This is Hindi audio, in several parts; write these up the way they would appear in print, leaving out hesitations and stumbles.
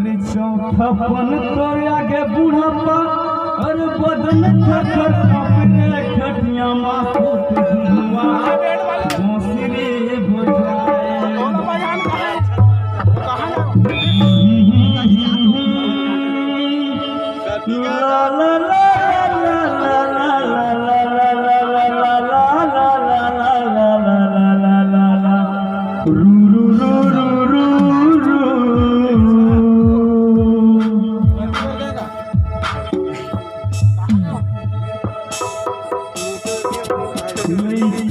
अरे चौथापन तोर आगे बुढ़ापा अरे बदन थर अपने खटिया मासूत हुआ मौसरी बजाए ला ला ला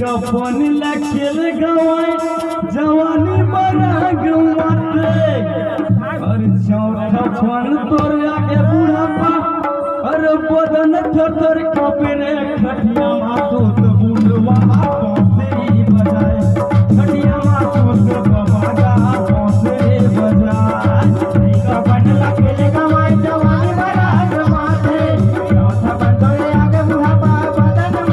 कपन लखेल गवाए जवानी बड़ा गवाते और चौथापन तोर आगे बुढ़ापा और बदन थर कपरे खटिया मासूत बुढ़वा बांसुरी बजाए खटिया मासूत बाबा बांसुरी बजाए कपन लखेल गवाए जवानी बड़ा गवाते चौथापन तोर आगे बुढ़ापा बदन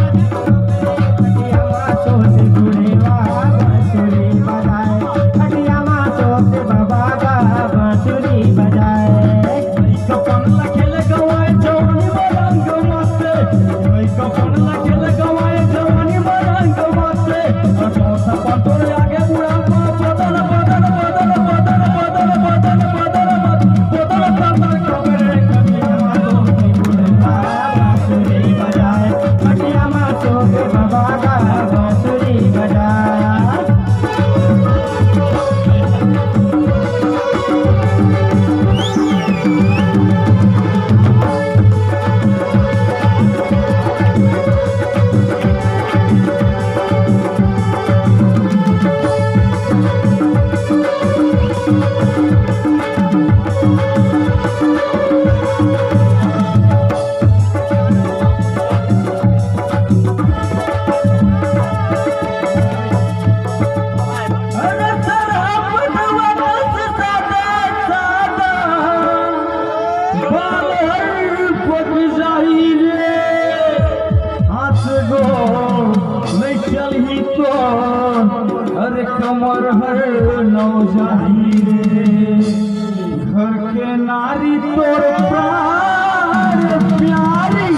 अरे कमर हर नौजाही रे घर के नारी तोर प्राण प्यारी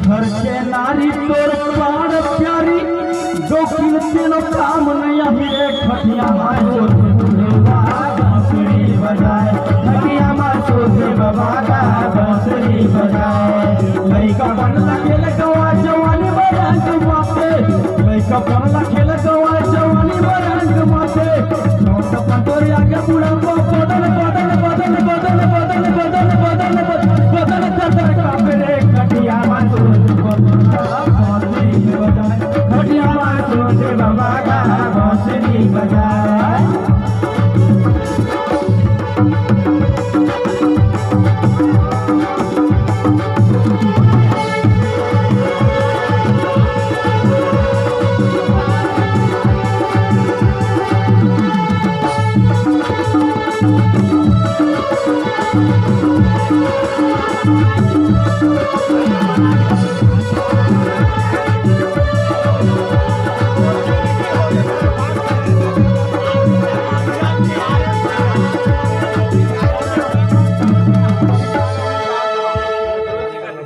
घर के नारी तोर प्राण प्यारी जो किन काम नहीं है खटिया माचो बांसुरी बजाए खटिया माचो से बाबा का बांसुरी बजाए लइका बन लगे गवा जवानी बरंग माथे लइका बन लगे गवा जवानी बरंग माथे चौथापन तोर आगे बुढ़ापा बदन बदन बदन बदन बदन बदन बदन बदन थर कापरे खटिया माचो बांसुरी बजाए खटिया माचो से बाबा का बांसुरी बजाए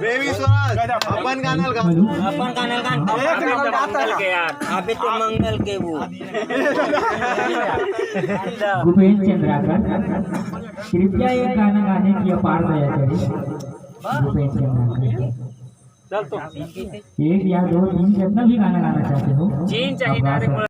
अपन गानल मंगल के यार अभी तो मंगल के वो भूपेश चंद्राकर कृपया ये गाना गाने की अपार दया करें। भूपेश चंद्राकर चल तो एक या दो तीन जितना भी गाना गाना चाहते हो जीन चाहिए